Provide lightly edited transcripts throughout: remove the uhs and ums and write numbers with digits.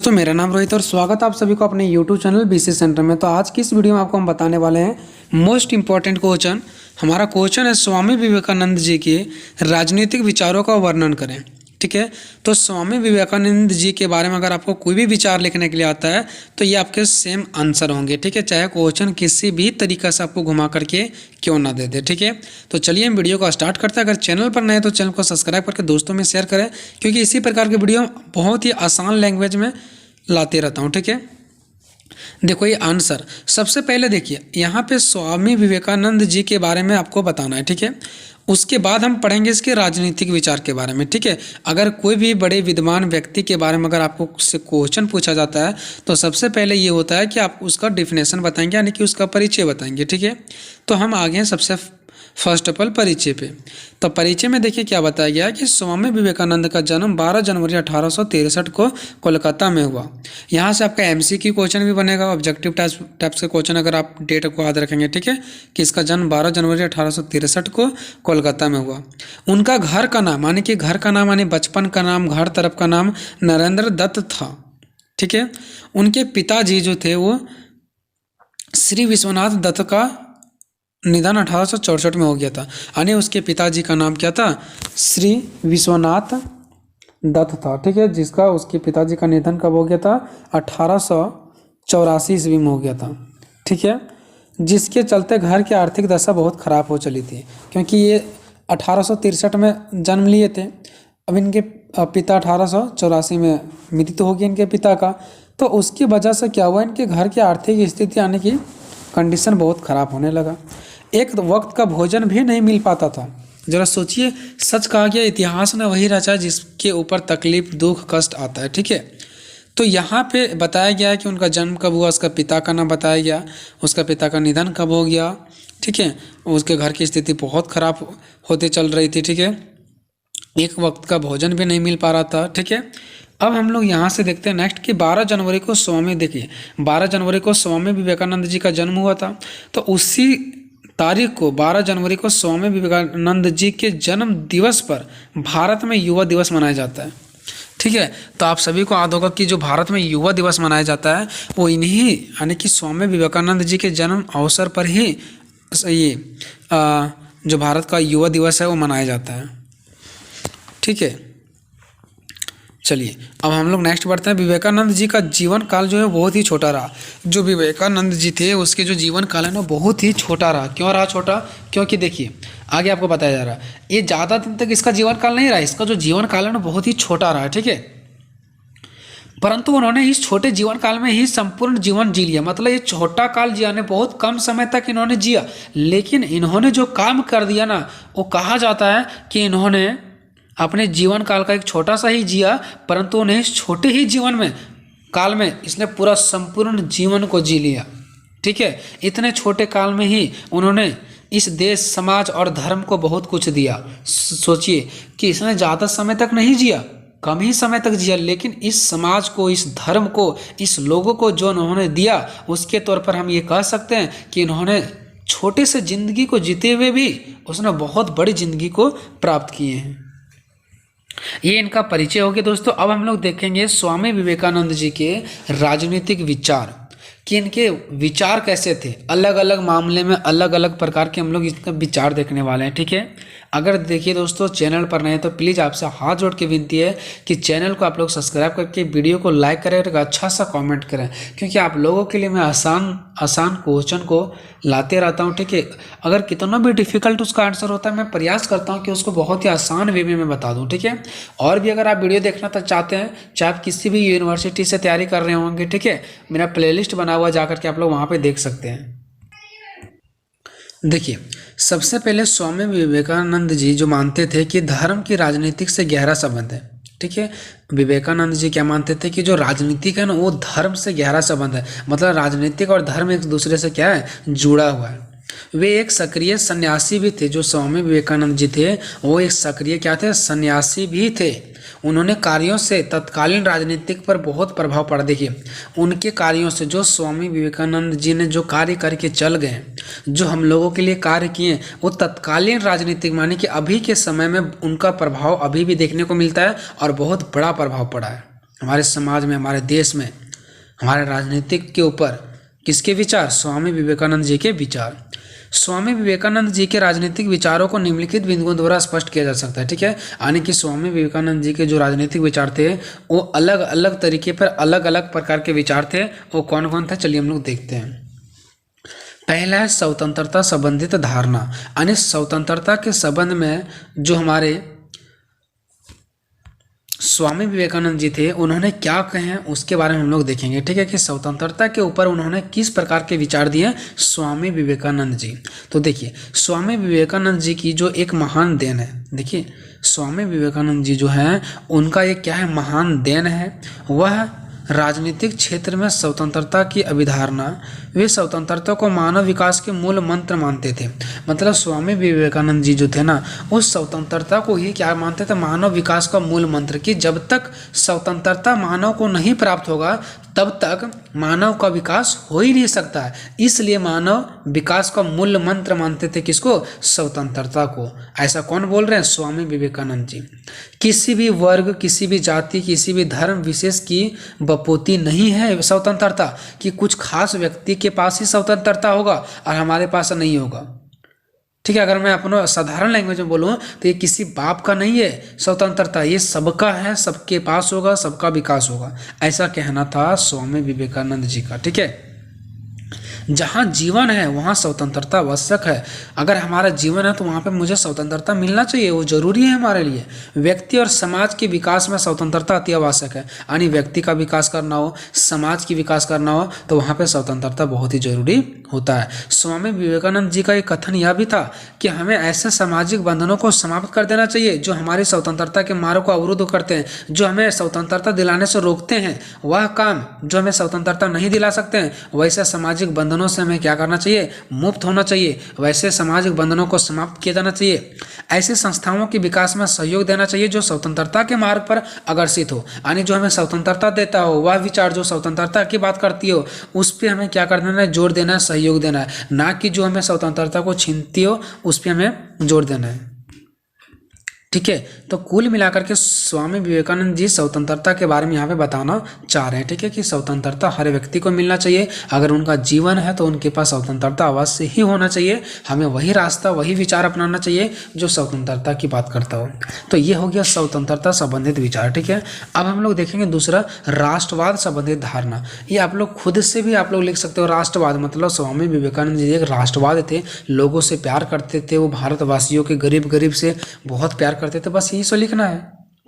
दोस्तों मेरा नाम रोहित और स्वागत है आप सभी को अपने YouTube चैनल बीसी सेंटर में। तो आज की इस वीडियो में आपको हम बताने वाले हैं मोस्ट इम्पॉर्टेंट क्वेश्चन। हमारा क्वेश्चन है स्वामी विवेकानंद जी के राजनीतिक विचारों का वर्णन करें। ठीक है, तो स्वामी विवेकानंद जी के बारे में अगर आपको कोई भी विचार लिखने के लिए आता है तो ये आपके सेम आंसर होंगे। ठीक है, चाहे क्वेश्चन किसी भी तरीक़ा से आपको घुमा करके क्यों ना दे दे। ठीक है, तो चलिए हम वीडियो को स्टार्ट करते हैं। अगर चैनल पर नए हैं तो चैनल को सब्सक्राइब करके दोस्तों में शेयर करें, क्योंकि इसी प्रकार के वीडियो बहुत ही आसान लैंग्वेज में लाते रहता हूँ। ठीक है, देखो ये आंसर सबसे पहले देखिए यहाँ पे स्वामी विवेकानंद जी के बारे में आपको बताना है। ठीक है, उसके बाद हम पढ़ेंगे इसके राजनीतिक विचार के बारे में। ठीक है, अगर कोई भी बड़े विद्वान व्यक्ति के बारे में अगर आपको से क्वेश्चन पूछा जाता है तो सबसे पहले ये होता है कि आप उसका डिफिनेशन बताएंगे, यानी कि उसका परिचय बताएंगे। ठीक है, तो हम आगे हैं सबसे फर्स्ट ऑफ ऑल परिचय पे। तो परिचय में देखिए क्या बताया गया है कि स्वामी विवेकानंद का जन्म 12 जनवरी 1863 को कोलकाता में हुआ। यहाँ से आपका एमसीक्यू क्वेश्चन भी बनेगा, ऑब्जेक्टिव टाइप्स के क्वेश्चन अगर आप डेट को याद रखेंगे। ठीक है, कि इसका जन्म 12 जनवरी 1863 को कोलकाता में हुआ। उनका घर का नाम यानी कि घर का नाम यानी बचपन का नाम, घर तरफ का नाम नरेंद्र दत्त था। ठीक है, उनके पिताजी जो थे वो श्री विश्वनाथ दत्त का निधन 1864 में हो गया था, यानी उसके पिताजी का नाम क्या था, श्री विश्वनाथ दत्त था। ठीक है, जिसका उसके पिताजी का निधन कब हो गया था, 1884 ईस्वी में हो गया था। ठीक है, जिसके चलते घर की आर्थिक दशा बहुत ख़राब हो चली थी, क्योंकि ये 1863 में जन्म लिए थे। अब इनके पिता 1884 में मृत्यु हो गई इनके पिता का, तो उसकी वजह से क्या हुआ, इनके घर की आर्थिक स्थिति यानी कि कंडीशन बहुत ख़राब होने लगा। एक वक्त का भोजन भी नहीं मिल पाता था। जरा सोचिए, सच कहा गया इतिहास ने वही रचा जिसके ऊपर तकलीफ, दुख, कष्ट आता है। ठीक है, तो यहाँ पे बताया गया है कि उनका जन्म कब हुआ, उसका पिता का नाम बताया गया, उसका पिता का निधन कब हो गया। ठीक है, उसके घर की स्थिति बहुत ख़राब होते चल रही थी। ठीक है, एक वक्त का भोजन भी नहीं मिल पा रहा था। ठीक है, अब हम लोग यहाँ से देखते हैं नेक्स्ट कि 12 जनवरी को देखिए 12 जनवरी को स्वामी विवेकानंद जी का जन्म हुआ था। तो उसी तारीख को 12 जनवरी को स्वामी विवेकानंद जी के जन्म दिवस पर भारत में युवा दिवस मनाया जाता है। ठीक है, तो आप सभी को याद होगा कि जो भारत में युवा दिवस मनाया जाता है वो इन्हीं यानी कि स्वामी विवेकानंद जी के जन्म अवसर पर ही ये जो भारत का युवा दिवस है वो मनाया जाता है। ठीक है, चलिए अब हम लोग नेक्स्ट बढ़ते हैं। विवेकानंद जी का जीवन काल जो है बहुत ही छोटा रहा। जो विवेकानंद जी थे उसके जो जीवन काल है ना बहुत ही छोटा रहा। क्यों रहा छोटा, क्योंकि देखिए आगे आपको बताया जा रहा है, ये ज़्यादा दिन तक इसका जीवन काल नहीं रहा, इसका जो जीवन काल है ना बहुत ही छोटा रहा। ठीक है, परंतु उन्होंने इस छोटे जीवन काल में ही संपूर्ण जीवन जी लिया। मतलब ये छोटा काल जिया ने बहुत कम समय तक इन्होंने जिया, लेकिन इन्होंने जो काम कर दिया ना वो कहा जाता है कि इन्होंने अपने जीवन काल का एक छोटा सा ही जिया, परंतु उन्हें इस छोटे ही जीवन में काल में इसने पूरा संपूर्ण जीवन को जी लिया। ठीक है, इतने छोटे काल में ही उन्होंने इस देश, समाज और धर्म को बहुत कुछ दिया। सोचिए कि इसने ज़्यादा समय तक नहीं जिया, कम ही समय तक जिया, लेकिन इस समाज को, इस धर्म को, इस लोगों को जो उन्होंने दिया उसके तौर पर हम ये कह सकते हैं कि इन्होंने छोटे से जिंदगी को जीते हुए भी उसने बहुत बड़ी जिंदगी को प्राप्त किए हैं। ये इनका परिचय हो गया दोस्तों। अब हम लोग देखेंगे स्वामी विवेकानंद जी के राजनीतिक विचार कि इनके विचार कैसे थे। अलग अलग मामले में अलग अलग प्रकार के हम लोग इसका विचार देखने वाले हैं। ठीक है, अगर देखिए दोस्तों चैनल पर नए तो प्लीज़ आपसे हाथ जोड़ के विनती है कि चैनल को आप लोग सब्सक्राइब करके वीडियो को लाइक करें और अच्छा सा कमेंट करें, क्योंकि आप लोगों के लिए मैं आसान क्वेश्चन को लाते रहता हूं। ठीक है, अगर कितना भी डिफिकल्ट उसका आंसर होता है मैं प्रयास करता हूं कि उसको बहुत ही आसान वे में मैं बता दूं। ठीक है, और भी अगर आप वीडियो देखना तो चाहते हैं, चाहे आप किसी भी यूनिवर्सिटी से तैयारी कर रहे होंगे, ठीक है, मेरा प्लेलिस्ट बना हुआ जाकर के आप लोग वहाँ पर देख सकते हैं। देखिए सबसे पहले स्वामी विवेकानंद जी जो मानते थे कि धर्म की राजनीतिक से गहरा संबंध है। ठीक है, विवेकानंद जी क्या मानते थे कि जो राजनीतिक है ना वो धर्म से गहरा संबंध है। मतलब राजनीतिक और धर्म एक दूसरे से क्या है, जुड़ा हुआ है। वे एक सक्रिय सन्यासी भी थे। जो स्वामी विवेकानंद जी थे वो एक सक्रिय क्या थे, सन्यासी भी थे। उन्होंने कार्यों से तत्कालीन राजनीतिक पर बहुत प्रभाव पड़ा। देखिए उनके कार्यों से, जो स्वामी विवेकानंद जी ने जो कार्य करके चल गए, जो हम लोगों के लिए कार्य किए, वो तत्कालीन राजनीतिक माने कि अभी के समय में उनका प्रभाव अभी भी देखने को मिलता है और बहुत बड़ा प्रभाव पड़ा है। हमारे समाज में, हमारे देश में, हमारे राजनीतिक के ऊपर किसके विचार? स्वामी विवेकानंद जी के विचार। स्वामी विवेकानंद जी के राजनीतिक विचारों को निम्नलिखित बिंदुओं द्वारा स्पष्ट किया जा सकता है, ठीक है। यानी कि स्वामी विवेकानंद जी के जो राजनीतिक विचार थे वो अलग अलग तरीके पर अलग अलग प्रकार के विचार थे। वो कौन कौन थे, चलिए हम लोग देखते हैं। पहला है स्वतंत्रता संबंधित धारणा, यानी स्वतंत्रता के संबंध में जो हमारे स्वामी विवेकानंद जी थे उन्होंने क्या कहे हैं उसके बारे में हम लोग देखेंगे, ठीक है, कि स्वतंत्रता के ऊपर उन्होंने किस प्रकार के विचार दिए स्वामी विवेकानंद जी। तो देखिए स्वामी विवेकानंद जी की जो एक महान देन है, देखिए स्वामी विवेकानंद जी जो हैं उनका एक क्या है, महान देन है, वह राजनीतिक क्षेत्र में स्वतंत्रता की अवधारणा, वे स्वतंत्रता को मानव विकास के मूल मंत्र मानते थे। मतलब स्वामी विवेकानंद जी जो थे ना, उस स्वतंत्रता को ही क्या मानते थे, मानव विकास का मूल मंत्र, कि जब तक स्वतंत्रता मानव को नहीं प्राप्त होगा तब तक मानव का विकास हो ही नहीं सकता है। इसलिए मानव विकास का मूल मंत्र मानते थे किसको, स्वतंत्रता को। ऐसा कौन बोल रहे हैं, स्वामी विवेकानंद जी। किसी भी वर्ग, किसी भी जाति, किसी भी धर्म विशेष की बपोती नहीं है स्वतंत्रता, कि कुछ खास व्यक्ति के पास ही स्वतंत्रता होगा और हमारे पास नहीं होगा, ठीक है। अगर मैं अपना साधारण लैंग्वेज में बोलूँ तो ये किसी बाप का नहीं है स्वतंत्रता, ये सबका है, सबके पास होगा, सबका विकास होगा, ऐसा कहना था स्वामी विवेकानंद जी का, ठीक है। जहाँ जीवन है वहाँ स्वतंत्रता आवश्यक है। अगर हमारा जीवन है तो वहाँ पे मुझे स्वतंत्रता मिलना चाहिए, वो जरूरी है हमारे लिए। व्यक्ति और समाज के विकास में स्वतंत्रता अति आवश्यक है, यानी व्यक्ति का विकास करना हो, समाज की विकास करना हो तो वहाँ पे स्वतंत्रता बहुत ही जरूरी होता है। स्वामी विवेकानंद जी का एक कथन यह भी था कि हमें ऐसे सामाजिक बंधनों को समाप्त कर देना चाहिए जो हमारी स्वतंत्रता के मार्ग को अवरुद्ध करते हैं, जो हमें स्वतंत्रता दिलाने से रोकते हैं। वह काम जो हमें स्वतंत्रता नहीं दिला सकते हैं, वैसे सामाजिक बंधनों से हमें क्या करना चाहिए, मुक्त होना चाहिए। वैसे सामाजिक बंधनों को समाप्त किया जाना चाहिए। ऐसे संस्थाओं के विकास में सहयोग देना चाहिए जो स्वतंत्रता के मार्ग पर अग्रसित हो, यानी जो हमें स्वतंत्रता देता हो, वह विचार जो स्वतंत्रता की बात करती हो उस पर हमें क्या कर देना है, जोर देना है, सहयोग देना है, ना कि जो हमें स्वतंत्रता को छीनती हो उस पर हमें जोर देना है, ठीक है। तो कुल मिलाकर के स्वामी विवेकानंद जी स्वतंत्रता के बारे में यहाँ पे बताना चाह रहे हैं, ठीक है, कि स्वतंत्रता हर व्यक्ति को मिलना चाहिए। अगर उनका जीवन है तो उनके पास स्वतंत्रता अवश्य ही होना चाहिए। हमें वही रास्ता, वही विचार अपनाना चाहिए जो स्वतंत्रता की बात करता हो। तो ये हो गया स्वतंत्रता संबंधित विचार, ठीक है। अब हम लोग देखेंगे दूसरा, राष्ट्रवाद संबंधित धारणा। ये आप लोग खुद से भी आप लोग लिख सकते हो। राष्ट्रवाद मतलब स्वामी विवेकानंद जी एक राष्ट्रवाद थे, लोगों से प्यार करते थे, वो भारतवासियों के गरीब से बहुत प्यार करते थे, बस यही सो लिखना है,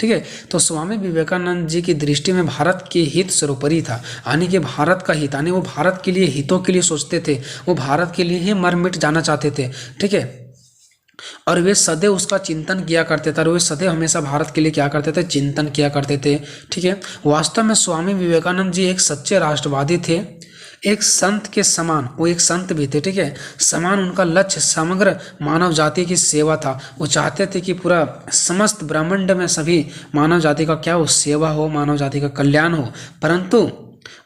ठीक है। तो स्वामी विवेकानंद जी की दृष्टि में भारत के हित सर्वोपरि था, यानी कि भारत का हित, यानी वो भारत के लिए, हितों के लिए सोचते थे, वो भारत के लिए ही मर मिट जाना चाहते थे, ठीक है। और वे सदैव उसका चिंतन किया करते थे, और वे सदैव हमेशा भारत के लिए क्या करते थे, चिंतन किया करते थे, ठीक है। वास्तव में स्वामी विवेकानंद जी एक सच्चे राष्ट्रवादी थे, एक संत के समान, वो एक संत भी थे, ठीक है। समान उनका लक्ष्य समग्र मानव जाति की सेवा था। वो चाहते थे कि पूरा समस्त ब्रह्मांड में सभी मानव जाति का क्या हो, सेवा हो, मानव जाति का कल्याण हो। परंतु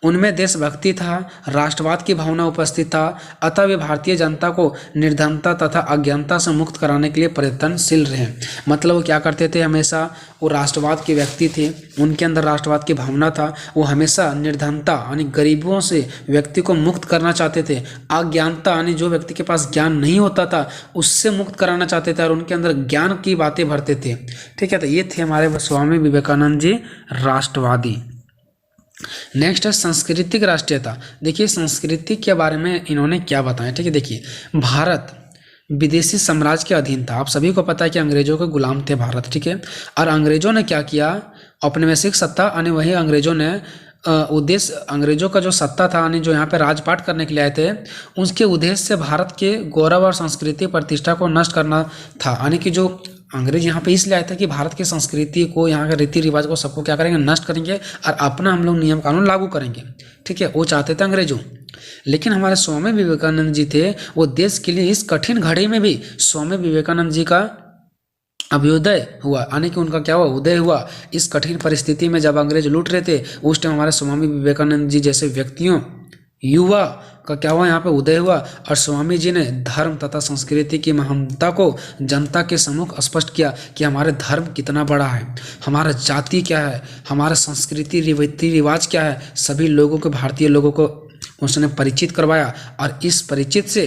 उनमें देशभक्ति था, राष्ट्रवाद की भावना उपस्थित था, अतः वे भारतीय जनता को निर्धनता तथा अज्ञानता से मुक्त कराने के लिए प्रयत्नशील रहे। मतलब वो क्या करते थे, हमेशा वो राष्ट्रवाद के व्यक्ति थे, उनके अंदर राष्ट्रवाद की भावना था। वो हमेशा निर्धनता यानी गरीबों से व्यक्ति को मुक्त करना चाहते थे, अज्ञानता यानी जो व्यक्ति के पास ज्ञान नहीं होता था उससे मुक्त कराना चाहते थे, और उनके अंदर ज्ञान की बातें भरते थे, ठीक है। तो ये थे हमारे स्वामी विवेकानंद जी राष्ट्रवादी। नेक्स्ट है सांस्कृतिक राष्ट्रीयता। देखिए संस्कृति के बारे में इन्होंने क्या बताया, ठीक है। देखिए भारत विदेशी साम्राज्य के अधीन था। आप सभी को पता है कि अंग्रेजों के गुलाम थे भारत, ठीक है। और अंग्रेजों ने क्या किया, औपनिवेशिक सत्ता यानी वही अंग्रेजों ने उद्देश्य, अंग्रेजों का जो सत्ता था यानी जो यहाँ पे राजपाट करने के लिए आए थे, उसके उद्देश्य से भारत के गौरव और संस्कृति प्रतिष्ठा को नष्ट करना था। यानी कि जो अंग्रेज यहाँ पे इसलिए आए थे कि भारत की संस्कृति को, यहाँ के रीति रिवाज को सबको क्या करेंगे, नष्ट करेंगे और अपना हम लोग नियम कानून लागू करेंगे, ठीक है। वो चाहते थे अंग्रेजों। लेकिन हमारे स्वामी विवेकानंद जी थे, वो देश के लिए इस कठिन घड़ी में भी स्वामी विवेकानंद जी का अभ्युदय हुआ, यानी कि उनका क्या हुआ, उदय हुआ। इस कठिन परिस्थिति में जब अंग्रेज लूट रहे थे उस टाइम हमारे स्वामी विवेकानंद जी जैसे व्यक्तियों युवा का क्या हुआ, यहाँ पे उदय हुआ और स्वामी जी ने धर्म तथा संस्कृति की महानता को जनता के सम्मुख स्पष्ट किया कि हमारे धर्म कितना बड़ा है, हमारा जाति क्या है, हमारा संस्कृति रीति रिवाज क्या है, सभी लोगों को, भारतीय लोगों को उसने परिचित करवाया। और इस परिचित से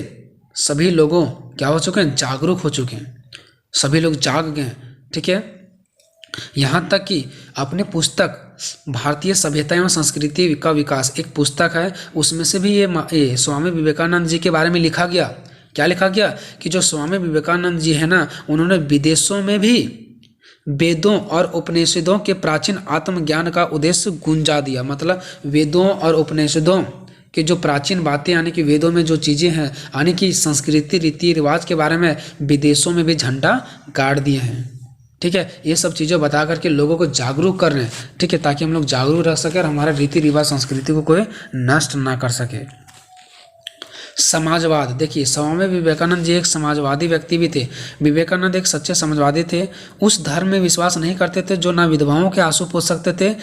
सभी लोगों क्या हो चुके हैं, जागरूक हो चुके हैं, सभी लोग जाग गए। ठीक है, यहाँ तक कि अपने पुस्तक भारतीय सभ्यता एवं संस्कृति का विकास एक पुस्तक है, उसमें से भी ये स्वामी विवेकानंद जी के बारे में लिखा गया। क्या लिखा गया कि जो स्वामी विवेकानंद जी है ना, उन्होंने विदेशों में भी वेदों और उपनिषदों के प्राचीन आत्मज्ञान का उद्देश्य गुंजा दिया। मतलब वेदों और उपनिषदों कि जो प्राचीन बातें यानी कि वेदों में जो चीज़ें हैं यानी कि संस्कृति रीति रिवाज के बारे में विदेशों में भी झंडा गाड़ दिए हैं। ठीक है, ये सब चीज़ें बता करके लोगों को जागरूक कर रहे हैं। ठीक है, ताकि हम लोग जागरूक रह सके और हमारा रीति रिवाज संस्कृति को कोई नष्ट ना कर सके। समाजवाद, देखिए स्वामी विवेकानंद जी एक समाजवादी व्यक्ति भी थे। विवेकानंद एक सच्चे समाजवादी थे। उस धर्म में विश्वास नहीं करते थे जो ना विधवाओं के आंसू पोंछ सकते थे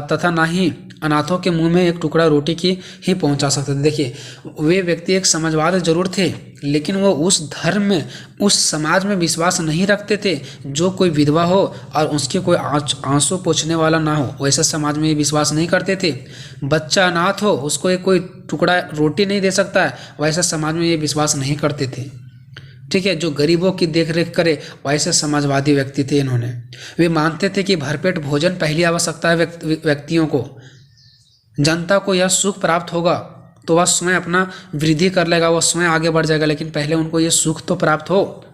तथा ना ही अनाथों के मुंह में एक टुकड़ा रोटी की ही पहुंचा सकते थे। देखिए वे व्यक्ति एक समाजवादी जरूर थे, लेकिन वो उस धर्म में, उस समाज में विश्वास नहीं रखते थे जो कोई विधवा हो और उसके कोई आंसू पोंछने वाला ना हो, वैसे समाज में विश्वास नहीं करते थे। बच्चा अनाथ हो, उसको एक कोई टुकड़ा रोटी नहीं दे सकता है, वैसे समाज में ये विश्वास नहीं करते थे। ठीक है, जो गरीबों की देखरेख करे, वैसे समाजवादी व्यक्ति थे इन्होंने। वे मानते थे कि भरपेट भोजन पहली आवश्यकता है व्यक्तियों को। जनता को यह सुख प्राप्त होगा तो वह स्वयं अपना वृद्धि कर लेगा, वह स्वयं आगे बढ़ जाएगा, लेकिन पहले उनको ये सुख तो प्राप्त हो।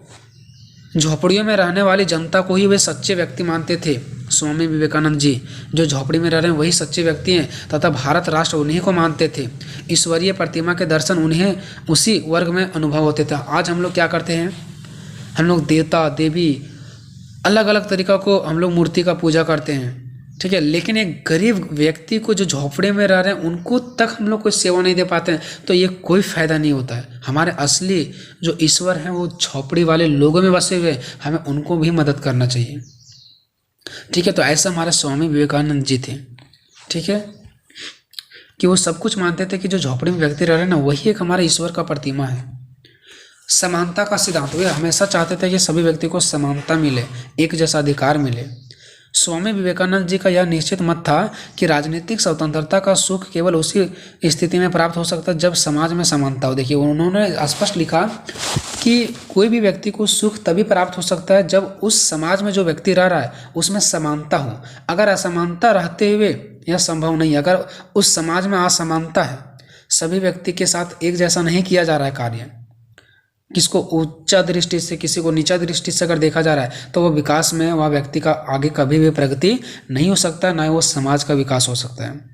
झोपड़ियों में रहने वाली जनता को ही वे सच्चे व्यक्ति मानते थे। स्वामी विवेकानंद जी जो झोपड़ी में रह रहे हैं वही सच्चे व्यक्ति हैं तथा भारत राष्ट्र उन्हीं को मानते थे। ईश्वरीय प्रतिमा के दर्शन उन्हें उसी वर्ग में अनुभव होते थे। आज हम लोग क्या करते हैं, हम लोग देवता देवी अलग अलग तरीका को हम लोग मूर्ति का पूजा करते हैं। ठीक है, लेकिन एक गरीब व्यक्ति को जो झोपड़े में रह रहे हैं उनको तक हम लोग कोई सेवा नहीं दे पाते हैं, तो ये कोई फायदा नहीं होता है। हमारे असली जो ईश्वर हैं वो झोपड़ी वाले लोगों में बसे हुए, हमें उनको भी मदद करना चाहिए। ठीक है, तो ऐसा हमारे स्वामी विवेकानंद जी थे। ठीक है, कि वो सब कुछ मानते थे कि जो झोपड़ी में व्यक्ति रह रहे हैं ना, वही एक हमारे ईश्वर का प्रतिमा है। समानता का सिद्धांत, वे हमेशा चाहते थे कि सभी व्यक्ति को समानता मिले, एक जैसा अधिकार मिले। स्वामी विवेकानंद जी का यह निश्चित मत था कि राजनीतिक स्वतंत्रता का सुख केवल उसी स्थिति में प्राप्त हो सकता है जब समाज में समानता हो। देखिए उन्होंने स्पष्ट लिखा कि कोई भी व्यक्ति को सुख तभी प्राप्त हो सकता है जब उस समाज में जो व्यक्ति रह रहा है उसमें समानता हो। अगर असमानता रहते हुए यह संभव नहीं, अगर उस समाज में असमानता है, सभी व्यक्ति के साथ एक जैसा नहीं किया जा रहा है कार्य, किसको ऊंचा दृष्टि से किसी को नीचा दृष्टि से अगर देखा जा रहा है, तो वह विकास में वह व्यक्ति का आगे कभी भी प्रगति नहीं हो सकता, ना ही वो समाज का विकास हो सकता है।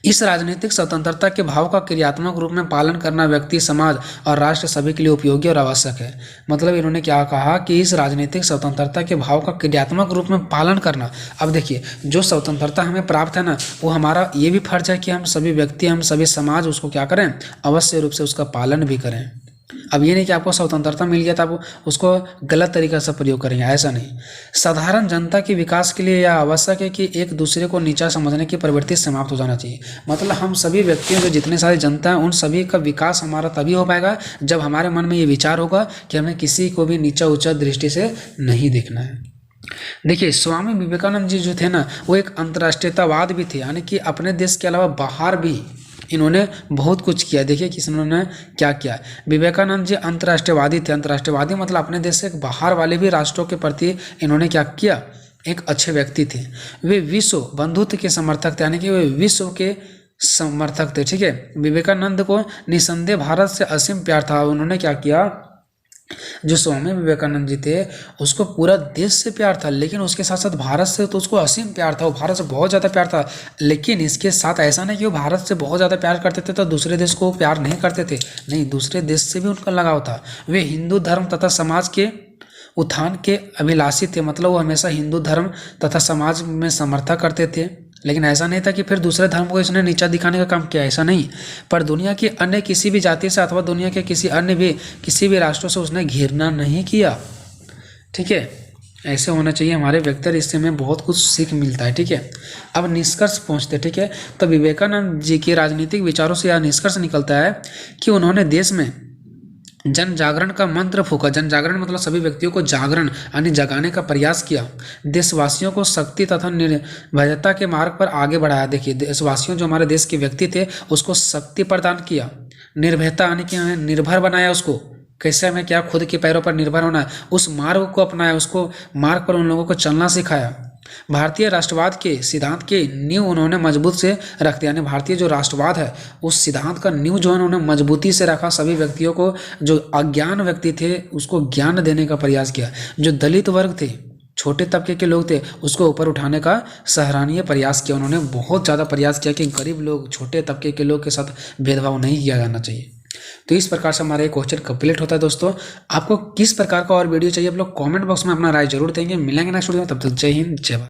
इस राजनीतिक स्वतंत्रता के भाव का क्रियात्मक रूप में पालन करना व्यक्ति, समाज और राष्ट्र सभी के लिए उपयोगी और आवश्यक है। मतलब इन्होंने क्या कहा कि इस राजनीतिक स्वतंत्रता के भाव का क्रियात्मक रूप में पालन करना। अब देखिए जो स्वतंत्रता हमें प्राप्त है ना, वो हमारा ये भी फर्ज है कि हम सभी व्यक्ति, हम सभी समाज उसको क्या करें, अवश्य रूप से उसका पालन भी करें। अब ये नहीं कि आपको स्वतंत्रता मिल गया तो आप उसको गलत तरीके से प्रयोग करेंगे, ऐसा नहीं। साधारण जनता के विकास के लिए यह आवश्यक है कि एक दूसरे को नीचा समझने की प्रवृत्ति समाप्त हो जाना चाहिए। मतलब हम सभी व्यक्तियों, जो जितने सारी जनता है, उन सभी का विकास हमारा तभी हो पाएगा जब हमारे मन में ये विचार होगा कि हमें किसी को भी नीचा ऊंचा दृष्टि से नहीं देखना है। देखिए स्वामी विवेकानंद जी जो थे ना, वो एक अंतर्राष्ट्रीयतावाद भी थे, यानी कि अपने देश के अलावा बाहर भी इन्होंने बहुत कुछ किया। देखिए कि इन्होंने क्या किया। विवेकानंद जी अंतर्राष्ट्रीयवादी थे। अंतर्राष्ट्रीयवादी मतलब अपने देश से बाहर वाले भी राष्ट्रों के प्रति इन्होंने क्या किया, एक अच्छे व्यक्ति थे। वे विश्व बंधुत्व के समर्थक थे, यानी कि वे विश्व के समर्थक थे। ठीक है, विवेकानंद को निसंदेह भारत से असीम प्यार था। उन्होंने क्या किया, जो स्वामी विवेकानंद जी थे उसको पूरा देश से प्यार था, लेकिन उसके साथ साथ भारत से तो उसको असीम प्यार था, वो भारत से बहुत ज़्यादा प्यार था। लेकिन इसके साथ ऐसा नहीं कि वो भारत से बहुत ज़्यादा प्यार करते थे तो दूसरे देश को प्यार नहीं करते थे, नहीं, दूसरे देश से भी उनका लगाव था। वे हिंदू धर्म तथा समाज के उत्थान के अभिलाषी थे। मतलब वो हमेशा हिंदू धर्म तथा समाज में समर्थन करते थे, लेकिन ऐसा नहीं था कि फिर दूसरे धर्म को इसने नीचा दिखाने का काम किया, ऐसा नहीं। पर दुनिया की अन्य किसी भी जाति से अथवा दुनिया के किसी अन्य भी किसी भी राष्ट्रों से उसने घृणा नहीं किया। ठीक है, ऐसे होना चाहिए हमारे व्यक्ति, इससे हमें बहुत कुछ सीख मिलता है। ठीक है, अब निष्कर्ष पहुंचते हैं। ठीक है, तो विवेकानंद जी के राजनीतिक विचारों से यह निष्कर्ष निकलता है कि उन्होंने देश में जन जागरण का मंत्र फूका। जन जागरण मतलब सभी व्यक्तियों को जागरण यानी जगाने का प्रयास किया। देशवासियों को शक्ति तथा निर्भयता के मार्ग पर आगे बढ़ाया। देखिए, देशवासियों जो हमारे देश के व्यक्ति थे उसको शक्ति प्रदान किया, निर्भयता यानी कि निर्भर बनाया उसको, कैसे हमें क्या खुद के पैरों पर निर्भर होना है, उस मार्ग को अपनाया, उसको मार्ग पर उन लोगों को चलना सिखाया। भारतीय राष्ट्रवाद के सिद्धांत के नींव उन्होंने मजबूत से रख दिया, यानी भारतीय जो राष्ट्रवाद है उस सिद्धांत का नींव जो है उन्होंने मजबूती से रखा। सभी व्यक्तियों को, जो अज्ञान व्यक्ति थे उसको ज्ञान देने का प्रयास किया। जो दलित वर्ग थे, छोटे तबके के लोग थे, उसको ऊपर उठाने का सराहनीय प्रयास किया। उन्होंने बहुत ज़्यादा प्रयास किया कि गरीब लोग, छोटे तबके के लोग के साथ भेदभाव नहीं किया जाना चाहिए। तो इस प्रकार से हमारा ये क्वेश्चन कंप्लीट होता है। दोस्तों, आपको किस प्रकार का और वीडियो चाहिए आप लोग कमेंट बॉक्स में अपना राय जरूर देंगे। मिलेंगे नेक्स्ट वीडियो में, तब तक जय हिंद, जय भारत।